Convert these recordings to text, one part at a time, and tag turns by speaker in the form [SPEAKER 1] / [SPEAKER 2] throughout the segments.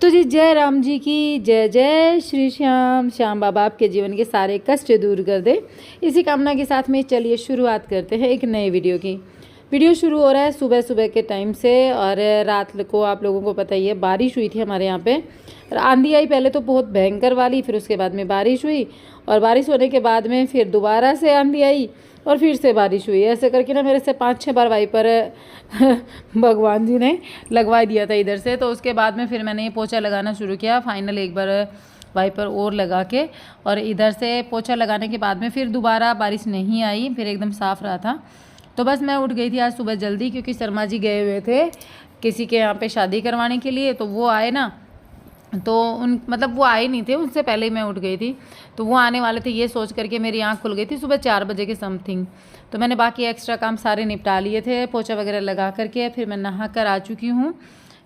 [SPEAKER 1] तो जी जय राम जी की जय। जय श्री श्याम। श्याम बाबा आपके जीवन के सारे कष्ट दूर कर दे, इसी कामना के साथ में चलिए शुरुआत करते हैं एक नए वीडियो की। वीडियो शुरू हो रहा है सुबह सुबह के टाइम से, और रात को आप लोगों को पता ही है बारिश हुई थी हमारे यहाँ पे। आंधी आई पहले तो बहुत भयंकर वाली, फिर उसके बाद में बारिश हुई, और बारिश होने के बाद में फिर दोबारा से आंधी आई और फिर से बारिश हुई। ऐसे करके ना मेरे से 5-6 बार वाइपर भगवान जी ने लगवा दिया था इधर से। तो उसके बाद में फिर मैंने ये पोछा लगाना शुरू किया। फाइनल एक बार वाइपर और लगा के, और इधर से पोछा लगाने के बाद में फिर दोबारा बारिश नहीं आई, फिर एकदम साफ़ रहा था। तो बस मैं उठ गई थी आज सुबह जल्दी, क्योंकि शर्मा जी गए हुए थे किसी के यहाँ पे शादी करवाने के लिए। तो वो आए ना, तो वो आए नहीं थे, उनसे पहले ही मैं उठ गई थी। तो वो आने वाले थे ये सोच करके मेरी आँख खुल गई थी सुबह 4 बजे के समथिंग। तो मैंने बाकी एक्स्ट्रा काम सारे निपटा लिए थे, पोछा वगैरह लगा करके फिर मैं नहा कर आ चुकी हूँ।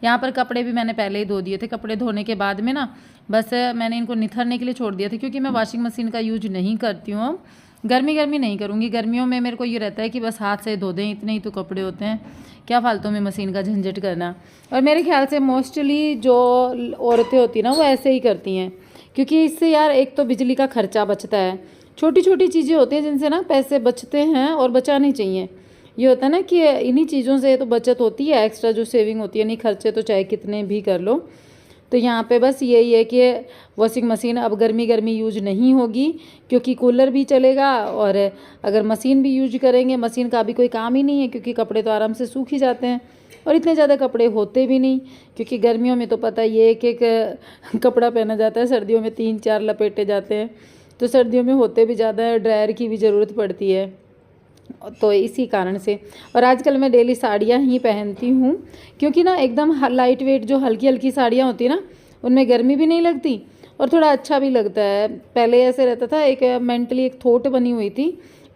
[SPEAKER 1] यहाँ पर कपड़े भी मैंने पहले ही धो दिए थे। कपड़े धोने के बाद में ना बस मैंने इनको निथरने के लिए छोड़ दिया था, क्योंकि मैं वॉशिंग मशीन का यूज नहीं करती हूँ। गर्मी नहीं करूँगी। गर्मियों में मेरे को ये रहता है कि बस हाथ से धो दें, इतने ही तो कपड़े होते हैं, क्या फालतू में मशीन का झंझट करना। और मेरे ख्याल से मोस्टली जो औरतें होती हैं ना वो ऐसे ही करती हैं, क्योंकि इससे यार एक तो बिजली का खर्चा बचता है। छोटी छोटी चीज़ें होती हैं जिनसे ना पैसे बचते हैं और बचाने चाहिए। ये होता है ना कि इन्हीं चीज़ों से तो बचत होती है, एक्स्ट्रा जो सेविंग होती है। नहीं खर्चे तो चाहे कितने भी कर लो। तो यहाँ पे बस यही है कि वॉशिंग मशीन अब गर्मी यूज नहीं होगी, क्योंकि कूलर भी चलेगा, और अगर मशीन भी यूज करेंगे मशीन का भी कोई काम ही नहीं है, क्योंकि कपड़े तो आराम से सूख ही जाते हैं और इतने ज़्यादा कपड़े होते भी नहीं। क्योंकि गर्मियों में तो पता ही है एक एक कपड़ा पहना जाता है, सर्दियों में 3-4 लपेटे जाते हैं। तो सर्दियों में होते भी ज़्यादा है, ड्रायर की भी ज़रूरत पड़ती है। तो इसी कारण से, और आजकल मैं डेली साड़ियाँ ही पहनती हूँ, क्योंकि ना एकदम लाइट वेट जो हल्की हल्की साड़ियाँ होती है ना, उनमें गर्मी भी नहीं लगती और थोड़ा अच्छा भी लगता है। पहले ऐसे रहता था, एक मेंटली एक थॉट बनी हुई थी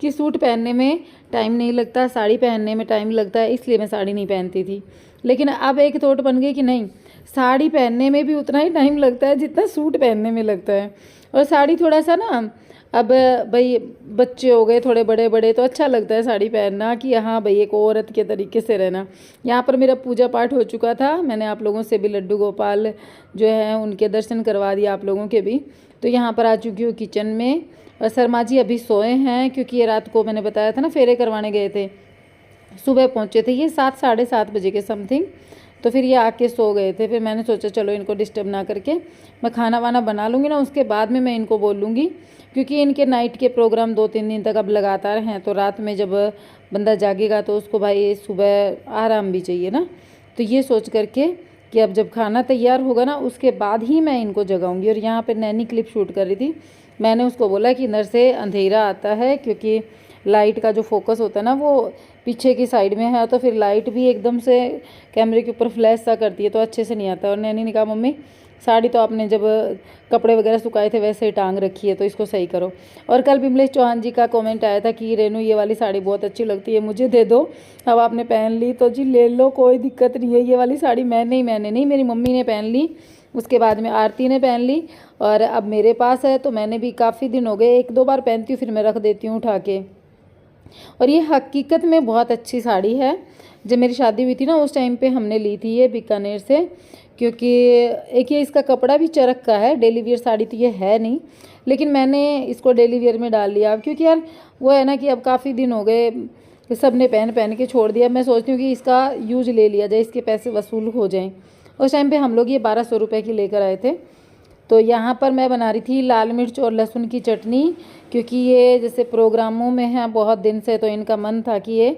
[SPEAKER 1] कि सूट पहनने में टाइम नहीं लगता, साड़ी पहनने में टाइम लगता है, इसलिए मैं साड़ी नहीं पहनती थी। लेकिन अब एक थॉट बन गई कि नहीं, साड़ी पहनने में भी उतना ही टाइम लगता है जितना सूट पहनने में लगता है। और साड़ी थोड़ा सा ना, अब भाई बच्चे हो गए थोड़े बड़े बड़े, तो अच्छा लगता है साड़ी पहनना कि हाँ भाई एक औरत के तरीके से रहना। यहाँ पर मेरा पूजा पाठ हो चुका था, मैंने आप लोगों से भी लड्डू गोपाल जो है उनके दर्शन करवा दिया आप लोगों के भी। तो यहाँ पर आ चुकी हूँ किचन में, और शर्मा जी अभी सोए हैं, क्योंकि ये रात को मैंने बताया था ना फेरे करवाने गए थे। सुबह पहुँचे थे ये 7-7:30 बजे के समथिंग। तो फिर ये आके सो गए थे। फिर मैंने सोचा चलो इनको डिस्टर्ब ना करके मैं खाना वाना बना लूँगी ना, उसके बाद में मैं इनको बोल लूँगी, क्योंकि इनके नाइट के प्रोग्राम 2-3 दिन तक अब लगातार हैं। तो रात में जब बंदा जागेगा तो उसको भाई सुबह आराम भी चाहिए ना। तो ये सोच करके कि अब जब खाना तैयार होगा ना उसके बाद ही मैं इनको जगाऊँगी। और यहाँ पर नैनी क्लिप शूट कर रही थी, मैंने उसको बोला कि इधर से अंधेरा आता है, क्योंकि लाइट का जो फोकस होता है ना वो पीछे की साइड में है, तो फिर लाइट भी एकदम से कैमरे के ऊपर फ्लैश सा करती है, तो अच्छे से नहीं आता। और नैनी ने कहा मम्मी साड़ी तो आपने जब कपड़े वगैरह सुखाए थे वैसे ही टांग रखी है, तो इसको सही करो। और कल बिमलेश चौहान जी का कमेंट आया था कि रेनू ये वाली साड़ी बहुत अच्छी लगती है, मुझे दे दो। अब आपने पहन ली तो जी ले लो, कोई दिक्कत नहीं है। ये वाली साड़ी मैंने नहीं मेरी मम्मी ने पहन ली, उसके बाद में आरती ने पहन ली, और अब मेरे पास है। तो मैंने भी काफ़ी दिन हो गए, 1-2 बार पहनती हूँ फिर मैं रख देती हूँ उठा के। और ये हकीकत में बहुत अच्छी साड़ी है। जब मेरी शादी हुई थी ना उस टाइम पे हमने ली थी ये बीकानेर से, क्योंकि एक ये इसका कपड़ा भी चरक का है। डेली वियर साड़ी तो ये है नहीं, लेकिन मैंने इसको डेली वियर में डाल लिया, क्योंकि यार वो है ना कि अब काफ़ी दिन हो गए सब ने पहन के छोड़ दिया। मैं सोचती हूँ कि इसका यूज ले लिया जाए, इसके पैसे वसूल हो जाएँ। उस टाइम पर हम लोग ये 1200 रुपये की लेकर आए थे। तो यहाँ पर मैं बना रही थी लाल मिर्च और लहसुन की चटनी, क्योंकि ये जैसे प्रोग्रामों में हैं बहुत दिन से, तो इनका मन था कि ये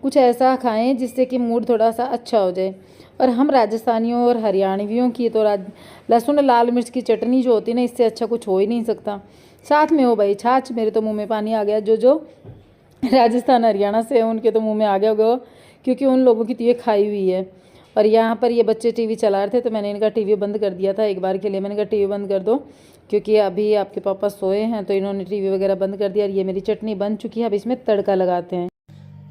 [SPEAKER 1] कुछ ऐसा खाएं जिससे कि मूड थोड़ा सा अच्छा हो जाए। और हम राजस्थानियों और हरियाणवियों की तो लहसुन लाल मिर्च की चटनी जो होती है ना, इससे अच्छा कुछ हो ही नहीं सकता। साथ में हो भाई छाछ, मेरे तो मुँह में पानी आ गया। जो राजस्थान हरियाणा से है उनके तो मुँह में आ गया होगा, क्योंकि उन लोगों की तो ये खाई हुई है। और यहाँ पर ये बच्चे टीवी चला रहे थे, तो मैंने इनका टीवी बंद कर दिया था एक बार के लिए। मैंने कहा टीवी बंद कर दो, क्योंकि अभी आपके पापा सोए हैं, तो इन्होंने टीवी वगैरह बंद कर दिया। और ये मेरी चटनी बन चुकी है, अब इसमें तड़का लगाते हैं।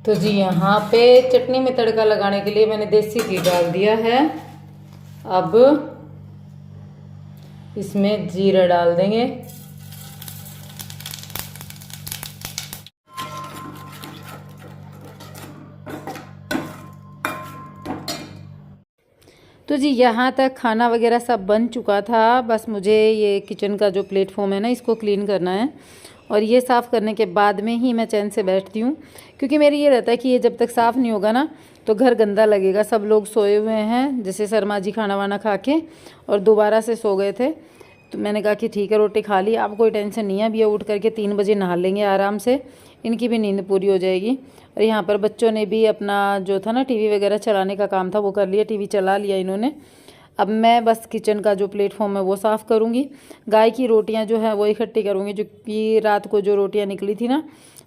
[SPEAKER 1] तो जी यहाँ पे चटनी में तड़का लगाने के लिए मैंने देसी घी डाल दिया है। अब इसमें जीरा डाल देंगे, तो तो जी यहाँ तक खाना वगैरह सब बन चुका था। बस मुझे ये किचन का जो प्लेटफॉर्म है ना, इसको क्लीन करना है और ये साफ़ करने के बाद में ही मैं चैन से बैठती हूँ, क्योंकि मेरी ये रहता है कि ये जब तक साफ़ नहीं होगा ना तो घर गंदा लगेगा। सब लोग सोए हुए हैं, जैसे शर्मा जी खाना वाना खा के और दोबारा से सो गए थे, तो मैंने कहा कि ठीक है रोटी खा ली, अब कोई टेंशन नहीं है, अब ये उठ करके 3 बजे नहा लेंगे आराम से, इनकी भी नींद पूरी हो जाएगी। और यहाँ पर बच्चों ने भी अपना जो था ना टीवी वगैरह चलाने का काम था वो कर लिया, टीवी चला लिया इन्होंने। अब मैं बस किचन का जो प्लेटफॉर्म है वो साफ़ करूँगी। गाय की रोटियाँ जो है वो इकट्ठी करूँगी, जो कि रात को जो रोटियाँ निकली थी ना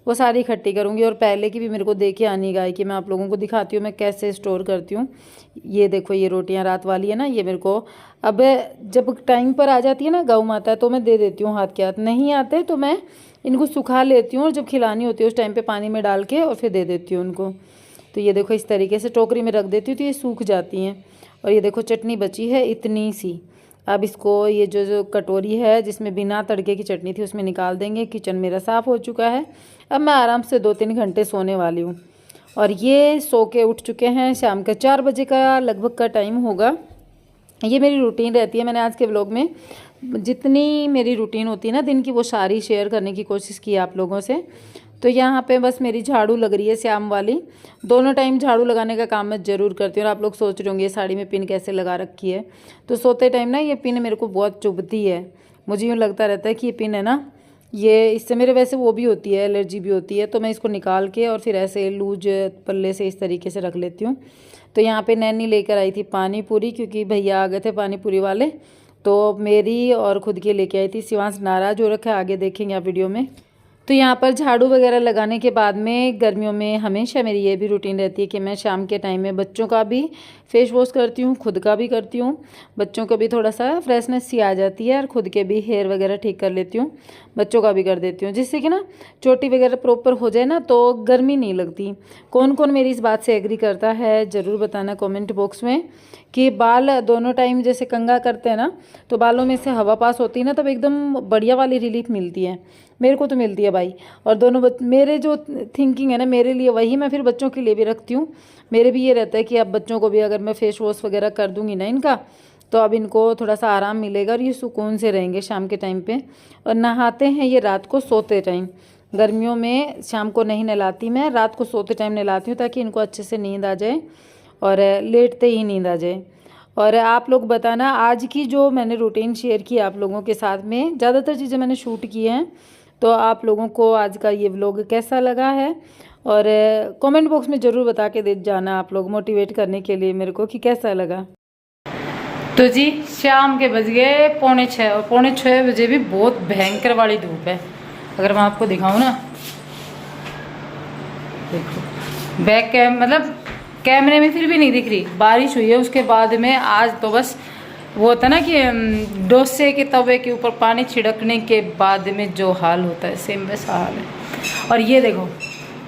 [SPEAKER 1] वो सारी इकट्ठी करूँगी। और पहले की भी मेरे को दे के आनी गाय की, मैं आप लोगों को दिखाती हूँ मैं कैसे स्टोर करती हूँ। ये देखो ये रोटियाँ रात वाली है ना, ये मेरे को अब जब टाइम पर आ जाती है ना गौ माता तो मैं दे देती हूँ हाथ के हाथ, नहीं आते तो मैं इनको सुखा लेती हूँ और जब खिलानी होती है उस टाइम पे पानी में डाल के और फिर दे देती हूँ उनको। तो ये देखो इस तरीके से टोकरी में रख देती हूँ तो ये सूख जाती हैं। और ये देखो चटनी बची है इतनी सी, अब इसको ये जो कटोरी है जिसमें बिना तड़के की चटनी थी उसमें निकाल देंगे। किचन मेरा साफ़ हो चुका है, अब मैं आराम से 2-3 घंटे सोने वाली हूँ। और ये सो के उठ चुके हैं, शाम का 4 बजे का लगभग का टाइम होगा। ये मेरी रूटीन रहती है, मैंने आज के व्लॉग में जितनी मेरी रूटीन होती है ना दिन की वो सारी शेयर करने की कोशिश की आप लोगों से। तो यहाँ पे बस मेरी झाड़ू लग रही है शाम वाली, दोनों टाइम झाड़ू लगाने का काम मैं ज़रूर करती हूँ। और आप लोग सोच रहे होंगे ये साड़ी में पिन कैसे लगा रखी है, तो सोते टाइम ना ये पिन मेरे को बहुत चुभती है, मुझे यूँ लगता रहता है कि ये पिन है ना ये इससे मेरे वैसे वो भी होती है, एलर्जी भी होती है, तो मैं इसको निकाल के और फिर ऐसे लूज पल्ले से इस तरीके से रख लेती हूँ। तो यहाँ पे नैनी लेकर आई थी पानी पूरी, क्योंकि भैया आ गए थे पानी पूरी वाले, तो मेरी और खुद के लेके आई थी। शिवांश नाराज़ हो रखा है, आगे देखेंगे आप वीडियो में। तो यहाँ पर झाड़ू वगैरह लगाने के बाद में गर्मियों में हमेशा मेरी ये भी रूटीन रहती है कि मैं शाम के टाइम में बच्चों का भी फेस वॉश करती हूँ, खुद का भी करती हूँ। बच्चों को भी थोड़ा सा फ्रेशनेस सी आ जाती है और खुद के भी हेयर वगैरह ठीक कर लेती हूँ, बच्चों का भी कर देती हूँ, जिससे कि ना चोटी वगैरह प्रॉपर हो जाए ना तो गर्मी नहीं लगती। कौन कौन मेरी इस बात से एग्री करता है ज़रूर बताना कॉमेंट बॉक्स में, कि बाल दोनों टाइम जैसे कंघा करते हैं ना तो बालों में से हवा पास होती है ना तब एकदम बढ़िया वाली रिलीफ मिलती है, मेरे को तो मिलती है भाई। और दोनों मेरे जो थिंकिंग है ना मेरे लिए वही मैं फिर बच्चों के लिए भी रखती हूँ। मेरे भी ये रहता है कि अब बच्चों को भी अगर मैं फेस वॉश वगैरह कर दूँगी ना इनका, तो अब इनको थोड़ा सा आराम मिलेगा और ये सुकून से रहेंगे शाम के टाइम पे। और नहाते हैं ये रात को सोते टाइम, गर्मियों में शाम को नहीं नहलाती मैं, रात को सोते टाइम नहलाती हूँ ताकि इनको अच्छे से नींद आ जाए और लेटते ही नींद आ जाए। और आप लोग बताना आज की जो मैंने रूटीन शेयर की आप लोगों के साथ में, ज़्यादातर चीज़ें मैंने शूट की हैं, तो आप लोगों को आज का ये व्लॉग कैसा लगा है और कमेंट बॉक्स में ज़रूर बता के दे जाना आप लोग, मोटिवेट करने के लिए मेरे को कि कैसा लगा। तो जी शाम के बज गए 5:45 और 5:45 बजे भी बहुत भयंकर वाली धूप है। अगर मैं आपको दिखाऊँ ना, देखो बैक मतलब कैमरे में फिर भी नहीं दिख रही, बारिश हुई है उसके बाद में। आज तो बस वो होता ना कि डोसे के तवे के ऊपर पानी छिड़कने के बाद में जो हाल होता है सेम वैसा हाल है। और ये देखो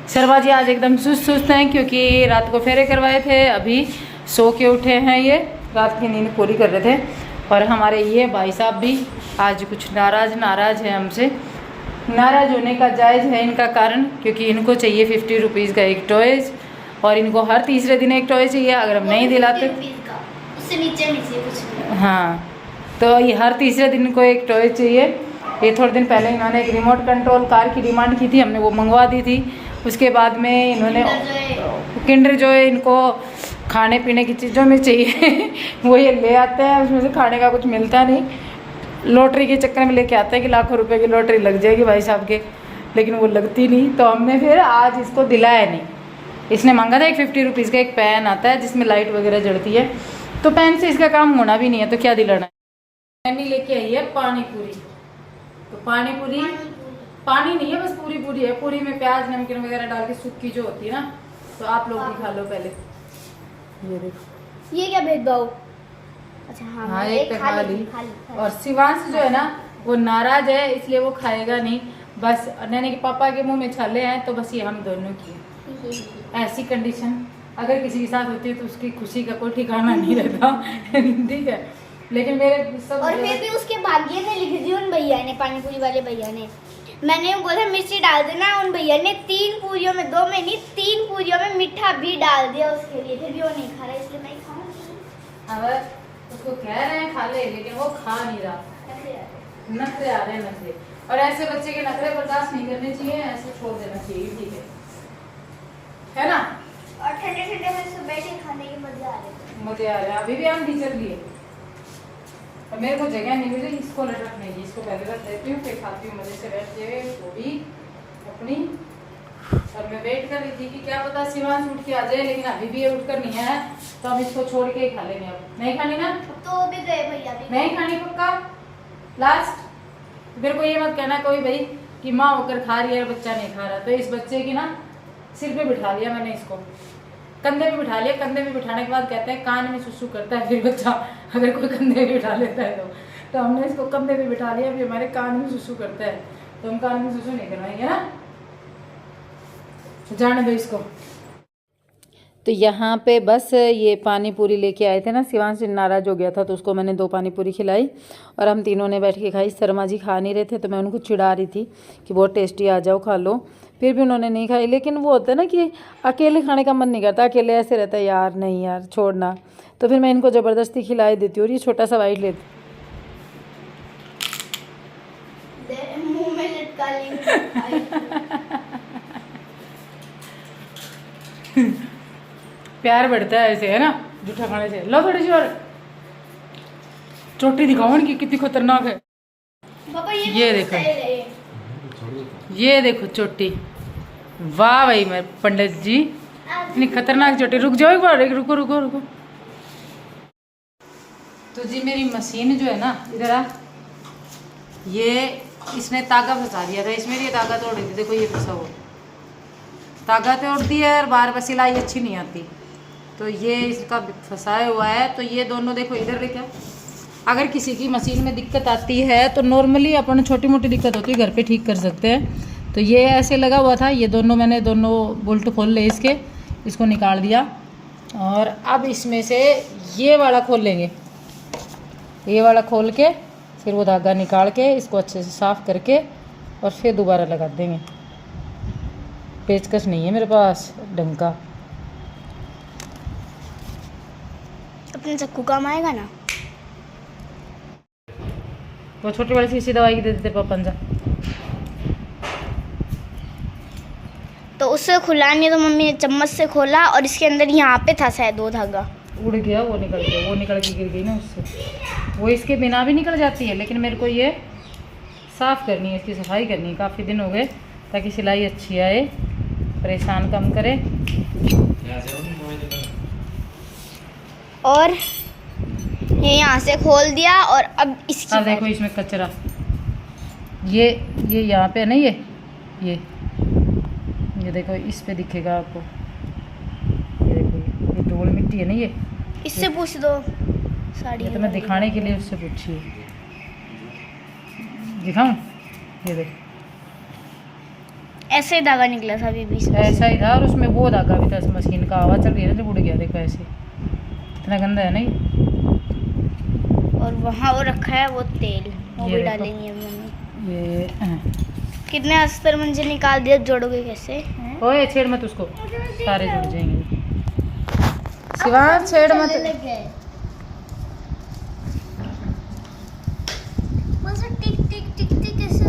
[SPEAKER 1] शर्मा जी आज एकदम सुस्त हैं क्योंकि रात को फेरे करवाए थे, अभी सो के उठे हैं, ये रात की नींद पूरी कर रहे थे। और हमारे ये भाई साहब भी आज कुछ नाराज़ है हमसे। नाराज़ होने का जायज़ है इनका कारण, क्योंकि इनको चाहिए 50 रुपीज़ का एक टॉयज़ और इनको हर तीसरे दिन एक टॉय चाहिए, अगर हम नहीं दिलाते
[SPEAKER 2] उससे नीचे कुछ।
[SPEAKER 1] हाँ, तो ये हर तीसरे दिन को एक टॉय चाहिए। ये थोड़े दिन पहले इन्होंने एक रिमोट कंट्रोल कार की डिमांड की थी, हमने वो मंगवा दी थी। उसके बाद में इन्होंने किंडर जॉय इनको खाने पीने की चीज़ों में चाहिए वो ये ले आते हैं, उसमें से खाने का कुछ मिलता नहीं, लॉटरी के चक्कर में लेके आते हैं कि लाखों रुपए की लॉटरी लग जाएगी भाई साहब के, लेकिन वो लगती नहीं। तो हमने फिर आज इसको दिलाया नहीं। इसने मांगा था एक 50 रुपीज़ का एक पेन आता है जिसमें लाइट वगैरह जलती है, तो पेन से इसका काम होना भी नहीं है, तो क्या दिलाना है। मैंने लेके आई है पानी पूरी, तो पानी पूरी पानी नहीं है बस पूरी है, पूरी में प्याज नमकीन वगैरह डाल के सूखी जो होती है ना, तो आप लोग भी खा लो पहले। ये देखो
[SPEAKER 2] ये क्या भेदभाव। अच्छा
[SPEAKER 1] हाँ एक खा ली। और शिवांश जो है ना वो नाराज है इसलिए वो खाएगा नहीं, बस नैने के पापा के मुंह में छाले हैं, तो बस ये हम दोनों की ऐसी कंडीशन अगर किसी के साथ होती है तो उसकी खुशी का कोई ठिकाना नहीं रहता ठीक है। लेकिन मेरे सब
[SPEAKER 2] और फिर भी उसके भाग्य में लिख दी उन भैया ने, पानी पूरी वाले भैया ने। मैंने बोला मिर्ची डाल देना, उन भैया ने 3 पूरियों में 2 में नहीं 3 पूरियों में मीठा भी डाल दिया उसके लिए, फिर भी वो नहीं खा रहा, इसलिए मैं खाऊंगी।
[SPEAKER 1] अब उसको कह रहे हैं खा ले, लेकिन वो खा नहीं रहा। नखरे आ रहे हैं, नखरे। और ऐसे बच्चे के नखरे बर्दाश्त नहीं करने चाहिए, ऐसे छोड़ देना चाहिए, ठीक है ना।
[SPEAKER 2] और ठंडे ठंडे में सब बैठे खाने के मजे आ रहे हैं।
[SPEAKER 1] मजे आ रहे हैं। अभी भी हम टीचर लिए और मेरे को जगह नहीं मिली इसको रखने की, इसको पहले रख देती हूँ, फिर खाती हूँ मजे से बैठ के वो भी अपनी। और मैं वेट कर रही थी कि क्या पता शिवांश उठ के आ जाए, लेकिन अभी भी ये उठ कर नहीं आया, तो हम इसको छोड़ के ही खा लेंगे। अब नहीं खानी ना
[SPEAKER 2] तो भी गए भैया भी
[SPEAKER 1] नहीं खानी पक्का लास्ट। मेरे को ये मत कहना कोई भाई कि माँ होकर खा रही है बच्चा नहीं खा रहा। तो इस बच्चे की ना सिर पे बिठा लिया मैंने, इसको कंधे पे बिठा लिया। कंधे पे बिठाने के बाद कहते हैं कान में सुसु करता है फिर बच्चा, अगर कोई कंधे पे बिठा लेता है तो हमने इसको कंधे पे बिठा लिया, फिर हमारे कान में सुसु करता है तो हम कान में सुसु नहीं करवाएंगे ना, जाने दो इसको। तो यहाँ पे बस ये पानी पूरी लेके आए थे ना, शिवांश नाराज हो गया था तो उसको मैंने 2 पानी पूरी खिलाई और हम तीनों ने बैठ के खाई। शर्मा जी खा नहीं रहे थे तो मैं उनको चिढ़ा रही थी कि बहुत टेस्टी, आ जाओ खा लो, फिर भी उन्होंने नहीं खाई। लेकिन वो होता है ना कि अकेले खाने का मन नहीं करता, अकेले ऐसे रहता है यार नहीं यार छोड़ना, तो फिर मैं इनको ज़बरदस्ती खिलाई देती हूँ। और ये छोटा सा वाइट लेती
[SPEAKER 2] मुंह में लटका ली।
[SPEAKER 1] प्यार बढ़ता है ऐसे, है ना, जूठा खाने से। लो थोड़ी सी और चोटी दिखाओ इनकी कितनी खतरनाक है।
[SPEAKER 2] पापा
[SPEAKER 1] ये देखो, ये देखो चोटी, वाह भाई मैं पंडित जी इतनी खतरनाक चोटी। रुक जाओ एक बार, रुको रुको रुको। तो जी मेरी मशीन जो है ना, इधर आ, ये इसने तागा फंसा दिया था इसमें, ये तागा तोड़ दी, देखो ये फंसा हुआ तागा तोड़ती है और बार बार सिलाई अच्छी नहीं आती, तो ये इसका फंसाया हुआ है। तो ये दोनों देखो इधर लेके, अगर किसी की मशीन में दिक्कत आती है तो नॉर्मली अपन छोटी मोटी दिक्कत होती है घर पे ठीक कर सकते हैं। तो ये ऐसे लगा हुआ था, ये दोनों मैंने दोनों बोल्ट खोल ले इसके, इसको निकाल दिया और अब इसमें से ये वाला खोल लेंगे, ये वाला खोल के फिर वो धागा निकाल के इसको अच्छे से साफ़ करके और फिर दोबारा लगा देंगे। पेचकस नहीं है मेरे पास ढंग का।
[SPEAKER 2] अपने चक्कू काम आएगा ना,
[SPEAKER 1] वो छोटी वाली शीशी दवाई की दे देते पापा जा।
[SPEAKER 2] तो उससे खुला नहीं तो मम्मी ने चम्मच से खोला और इसके अंदर यहाँ पे था शायद 2 धागा,
[SPEAKER 1] उड़ गया, वो निकल गया, वो निकल के गिर गई ना उससे। वो इसके बिना भी निकल जाती है, लेकिन मेरे को ये साफ़ करनी है, इसकी सफाई करनी है, काफ़ी दिन हो गए, ताकि सिलाई अच्छी आए, परेशान कम करे। और ये यहाँ से खोल दिया और अब इसकी अब देखो इसमें कचरा, ये यहाँ पे है ना, ये देखो इस पे दिखेगा आपको, ये देखो ये धूल मिट्टी है ना, ये
[SPEAKER 2] इससे पूछ दो साड़ी।
[SPEAKER 1] ये तो मैं दिखाने के लिए उससे पूछी, दिखाऊं? ये देखो
[SPEAKER 2] ऐसे ही धागा निकला था अभी भी,
[SPEAKER 1] ऐसा ही था और उसमें वो धागा भी था, इस मशीन का आवाज़ चल रही है ना, जब उड़ गया देखो ऐसे, इतना गंदा है ना ये।
[SPEAKER 2] और वहाँ वो रखा है वो तेल, वो
[SPEAKER 1] ये
[SPEAKER 2] भी
[SPEAKER 1] देखो।
[SPEAKER 2] डालेंगे मम्मी।
[SPEAKER 1] ये
[SPEAKER 2] कितने अस्तर मंजिल निकाल दिए, जोड़ोगे कैसे?
[SPEAKER 1] ओए छेड़ मत उसको, सारे जुड़ जाएंगे। शिवांश छेड़ मत।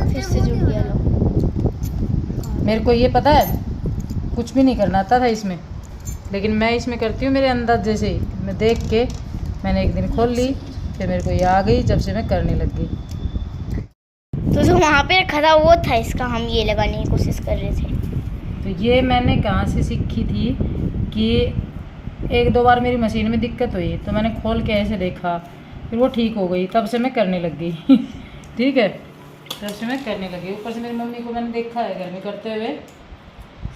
[SPEAKER 2] फिर से जुड़ गया लो।
[SPEAKER 1] मेरे को ये पता है कुछ भी नहीं करना आता था इसमें, लेकिन मैं इसमें करती हूँ मेरे अंदाज जैसे ही, मैं देख के मैंने एक दिन खोल ली, फिर मेरे को ये आ गई, जब से मैं करने लग गई।
[SPEAKER 2] तो जो वहाँ पे रखा था वो था इसका, हम ये लगाने की कोशिश कर रहे थे।
[SPEAKER 1] तो ये मैंने कहाँ से सीखी थी कि 1-2 बार मेरी मशीन में दिक्कत हुई तो मैंने खोल के ऐसे देखा, फिर वो ठीक हो गई, तब से मैं करने लग गई। ठीक है, तब से मैं करने लगी। ऊपर से मेरी मम्मी को मैंने देखा है घर में करते हुए,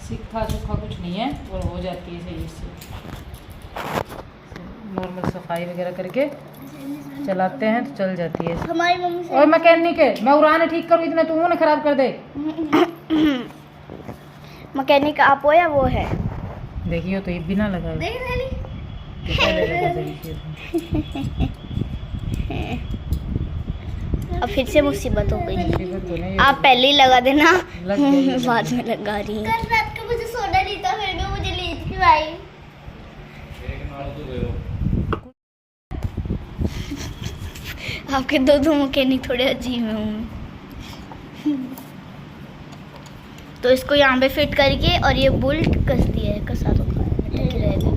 [SPEAKER 1] सीखा सूखा कुछ नहीं है और हो जाती है सही से। नॉर्मल सफाई वगैरह करके चलाते हैं तो चल जाती है।
[SPEAKER 2] हमारी मम्मी
[SPEAKER 1] और मैकेनिक है, मैं उड़ाने ठीक करूँ इतना, तू ना खराब कर दे।
[SPEAKER 2] मैकेनिक आप हो या वो है?
[SPEAKER 1] देखियो तो ये बिना लगाए
[SPEAKER 2] देख अब फिर से मुसीबत हो गई। आप पहले ही लगा देना, बाद में लगा रही है। कल रात को मुझे सोना नहीं था, फिर भी मुझे नींद क्यों आई? आपके दो मैकेनिक थोड़े अजीब हैं हूँ। तो इसको यहाँ पे फिट करके और ये बोल्ट कस दिया है, कसा तो ठीक रहेगा।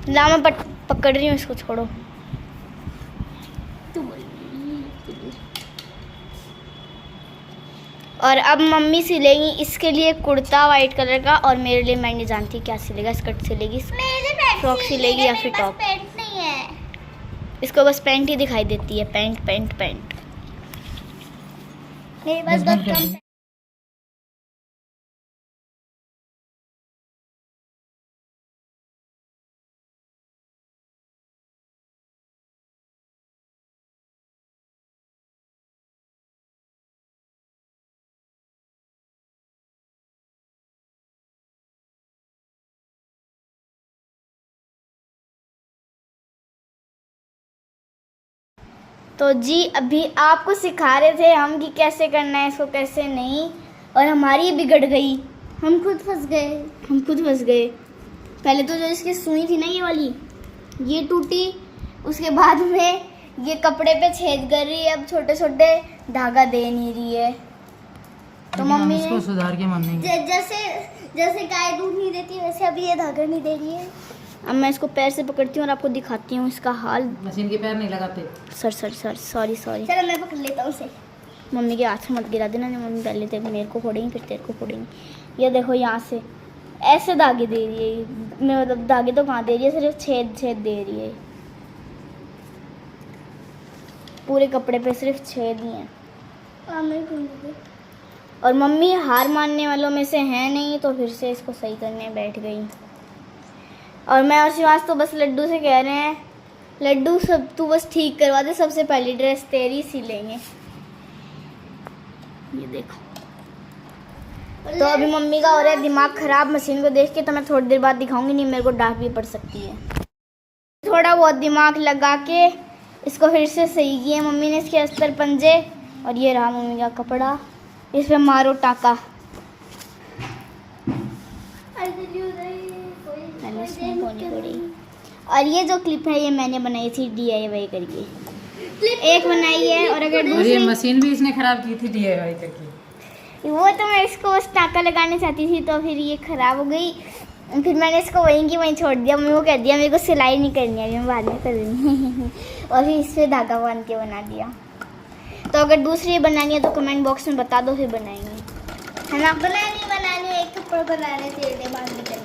[SPEAKER 2] ला मैं पकड़ रही हूँ इसको, छोड़ो। और अब मम्मी सिलेगी इसके लिए कुर्ता वाइट कलर का, और मेरे लिए मैं नहीं जानती क्या सिलेगा, स्कर्ट सिलेगी, फ्रॉक सिलेगी या फिर टॉप। पैंट नहीं है, इसको बस पैंट ही दिखाई देती है, पैंट पैंट पैंट। मेरे पास बहुत कम। तो जी अभी आपको सिखा रहे थे हम कि कैसे करना है इसको, कैसे नहीं, और हमारी बिगड़ गई, हम खुद फंस गए। पहले तो जो इसकी सुई थी ना ये वाली, ये टूटी, उसके बाद में ये कपड़े पे छेद कर रही है, अब छोटे छोटे धागा दे नहीं रही है। तो मम्मी
[SPEAKER 1] इसको सुधार के मम्मी
[SPEAKER 2] जैसे गाय दूध नहीं देती वैसे अभी ये धागा नहीं दे रही है। अब मैं इसको पैर से पकड़ती हूँ और आपको दिखाती हूँ इसका हाल।
[SPEAKER 1] मशीन के पैर नहीं लगाते।
[SPEAKER 2] सॉरी चलो मैं पकड़ लेता हूँ उसे। मम्मी के हाथ से मत गिरा देना, नहीं मम्मी पहले तो मेरे को फोड़ेंगी फिर तेरे को फोड़ेंगी। ये देखो यहाँ से ऐसे धागे दे रही है, मैं मतलब धागे तो कहाँ दे रही है, सिर्फ छेद दे रही है, पूरे कपड़े पे सिर्फ छेद ही हैं। और मम्मी हार मानने वालों में से है नहीं, तो फिर से इसको सही करने बैठ गई। और मैं और शिवास तो बस लड्डू से कह रहे हैं, लड्डू सब तू बस ठीक करवा दे, सबसे पहली ड्रेस तेरी सिलेंगे। ये देखो। तो अभी मम्मी का हो रहा है दिमाग खराब मशीन को देख के, तो मैं थोड़ी देर बाद दिखाऊंगी, नहीं मेरे को डांट भी पड़ सकती है। थोड़ा बहुत दिमाग लगा के इसको फिर से सही किया मम्मी ने, इसके अस्तर पंजे, और ये रहा मम्मी का कपड़ा, इस पे मारो टाका। और ये जो क्लिप है ये मैंने बनाई थी DIY करके, एक बनाई है। और अगर दूसरी
[SPEAKER 1] मशीन भी इसने खराब की थी DIY करके,
[SPEAKER 2] वो तो मैं इसको बस टाका लगाने चाहती थी, तो फिर ये खराब हो गई, फिर मैंने इसको वहीं की वहीं छोड़ दिया। मम्मी को कह दिया मेरे को सिलाई नहीं करनी है, मैं बाद में करूँगी और फिर इस पर धागा बांध के बना दिया। तो अगर दूसरी बनानी है तो कमेंट बॉक्स में बता दो, फिर बनाएंगे, है ना। बनानी एक कपड़ा बनाने से बांध के,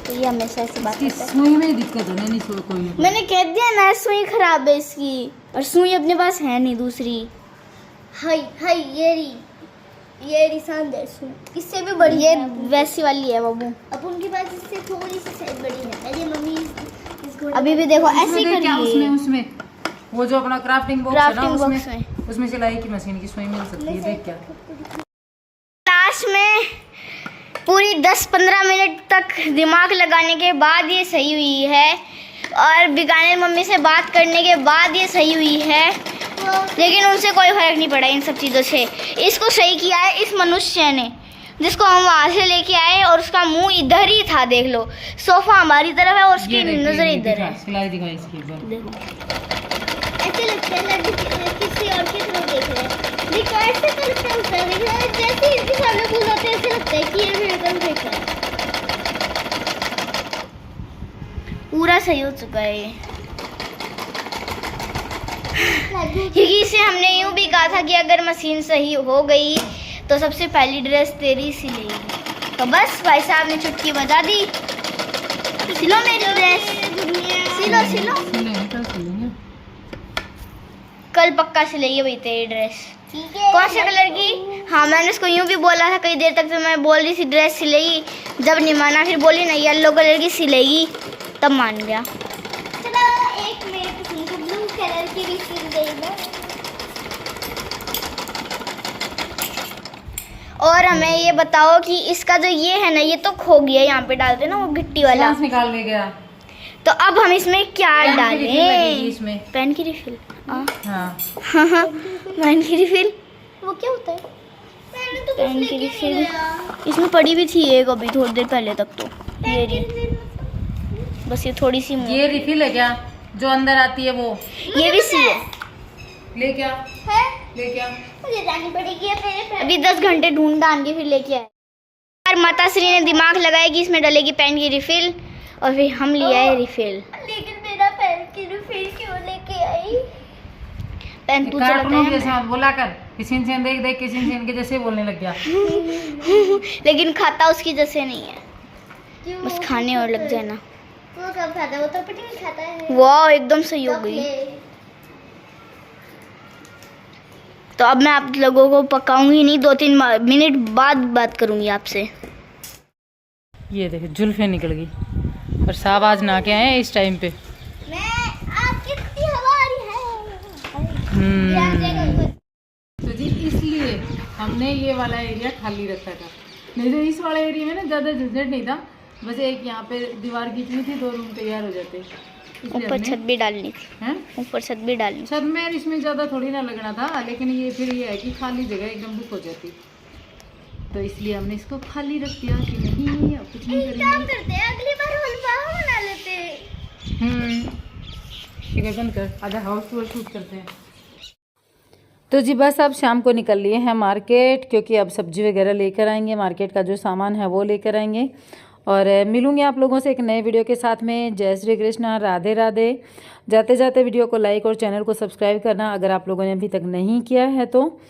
[SPEAKER 2] तो ये हमेशा ऐसी बात है।
[SPEAKER 1] सुई में दिक्कत है नहीं, सुई कोई नहीं।
[SPEAKER 2] मैंने कह दिया ना सुई खराब है इसकी, और सुई अपने पास है नहीं दूसरी। हाय ये शानदार सुई, इससे भी बड़ी, ये वैसी वाली है बाबू। अब उनके पास इससे थोड़ी सी साइज बड़ी है। अरे मम्मी इसको अभी भी देखो ऐसे ही करिए।
[SPEAKER 1] उसमें वो जो अपना क्राफ्टिंग बॉक्स है ना, उसमें सिलाई की मशीन की सुई मिल सकती है। देख क्या
[SPEAKER 2] लास्ट में पूरी 10-15 मिनट तक दिमाग लगाने के बाद ये सही हुई है, और बीकानेर मम्मी से बात करने के बाद ये सही हुई है, लेकिन उनसे कोई फर्क नहीं पड़ा इन सब चीज़ों से। इसको सही किया है इस मनुष्य ने, जिसको हम वहाँ से लेके आए, और उसका मुंह इधर ही था। देख लो, सोफा हमारी तरफ है और उसकी नजर इधर है।
[SPEAKER 1] सिलाई दिखाई इसकी,
[SPEAKER 2] देखो ऐसे लगता है लड्डू किसी और की तरफ देख रहे हैं। देखो ऐसे तो लगता है जैसे इसके सामने फूल होते हैं, ऐसे लगता है कि ये मेरे तरफ देख रहा है। पूरा सही हो चुका है ये, क्योंकि इसे हमने यूँ भी कहा था कि अगर मशीन सही हो गई तो सबसे पहली ड्रेस तेरी सिलेगी। तो बस भाई साहब ने चुटकी बजा दी, सिलो मेरी ड्रेस, सिलो कल पक्का सिलेगी भाई तेरी ड्रेस। कौन से कलर की? हाँ मैंने उसको यूँ भी बोला था कई देर तक, तो मैं बोल रही थी ड्रेस सिलेगी, जब नहीं माना फिर बोली नहीं येलो कलर की सिलेगी, तब मान गया। चलो एक मेरे पसंद की ब्लू कलर की भी सिल देगा। और हमें ये बताओ कि इसका जो ये है ना, ये तो खो गया, यहाँ पे डालते ना वो गिट्टी वाला,
[SPEAKER 1] निकाल ले गया। तो
[SPEAKER 2] अब हम इसमें क्या डालें?
[SPEAKER 1] इसमें
[SPEAKER 2] पेन की रिफिल।
[SPEAKER 1] हाँ
[SPEAKER 2] पेन की रिफिल वो क्या होता है? पेन की रिफिल इसमें पड़ी भी थी एक अभी थोड़ी देर पहले तक, तो ये बस ये थोड़ी सी
[SPEAKER 1] ये रिफिल है क्या जो अंदर आती है वो।
[SPEAKER 2] ये भी सी है।
[SPEAKER 1] ले क्या
[SPEAKER 2] है?
[SPEAKER 1] ले क्या?
[SPEAKER 2] मुझे जानी पड़ेगी अभी 10 घंटे ढूंढ डाल के फिर लेके आए। और माता श्री ने दिमाग लगाया कि इसमें डलेगी पेन की रिफिल, और फिर हम ले आए रिफिल। लेकिन मेरा पेन की रिफिल क्यों लेके आई? पेन तू चलाता है
[SPEAKER 1] जैसे बोला कर, किसी से देख देख किसी से इनके जैसे बोलने लग गया।
[SPEAKER 2] लेकिन खाता उसकी जैसे नहीं है, बस खाने और लग जाए ना। वो कब खाता है? वो तो पटी नहीं खाता है। वाह एकदम सही हो गई। तो अब मैं आप लोगों को पकाऊंगी नहीं, 2-3 मिनट बाद बात करूंगी आपसे।
[SPEAKER 1] ये देखो जुल्फे निकल गई और साहब आज नहा के आए इस टाइम पे।
[SPEAKER 2] कितनी हवा आ रही है।
[SPEAKER 1] तो जी इसलिए हमने ये वाला एरिया खाली रखा था, नहीं तो इस वाले एरिया में ना ज़्यादा झंझट नहीं था, बस एक यहाँ पे दीवार खींचनी थी, 2 रूम तैयार हो जाते।
[SPEAKER 2] ऊपर छत भी डालनी थी।
[SPEAKER 1] हैं?
[SPEAKER 2] ऊपर छत भी डालनी।
[SPEAKER 1] छत में इसमें ज़्यादा थोड़ी ना लगना था, लेकिन ये फिर ये है कि खाली जगह एकदम बुक हो जाती, तो इसलिए हमने इसको खाली रख दिया कि नहीं अब कुछ नहीं करेंगे।
[SPEAKER 2] काम करते हैं, अगली बार हलवा बना लेते हैं।
[SPEAKER 1] ठीक है, बंद कर, आधा हाउस टूर शूट करते हैं। तो जी बस अब शाम को निकल लिए हैं मार्केट, क्योंकि अब सब्जी वगैरह लेकर आएंगे, मार्केट का जो सामान है वो लेकर आएंगे। और मिलूंगी आप लोगों से एक नए वीडियो के साथ में। जय श्री कृष्णा, राधे राधे। जाते जाते वीडियो को लाइक और चैनल को सब्सक्राइब करना अगर आप लोगों ने अभी तक नहीं किया है तो।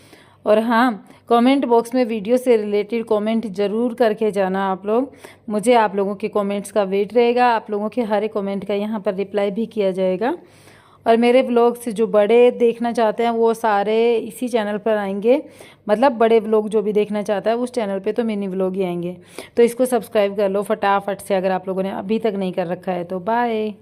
[SPEAKER 1] और हाँ, कमेंट बॉक्स में वीडियो से रिलेटेड कमेंट ज़रूर करके जाना आप लोग। मुझे आप लोगों के कमेंट्स का वेट रहेगा, आप लोगों के हर एक कमेंट का यहाँ पर रिप्लाई भी किया जाएगा। और मेरे व्लॉग्स जो बड़े देखना चाहते हैं वो सारे इसी चैनल पर आएंगे, मतलब बड़े व्लॉग जो भी देखना चाहता है उस चैनल पे तो मिनी व्लॉग ही आएंगे। तो इसको सब्सक्राइब कर लो फटाफट से अगर आप लोगों ने अभी तक नहीं कर रखा है तो। बाय।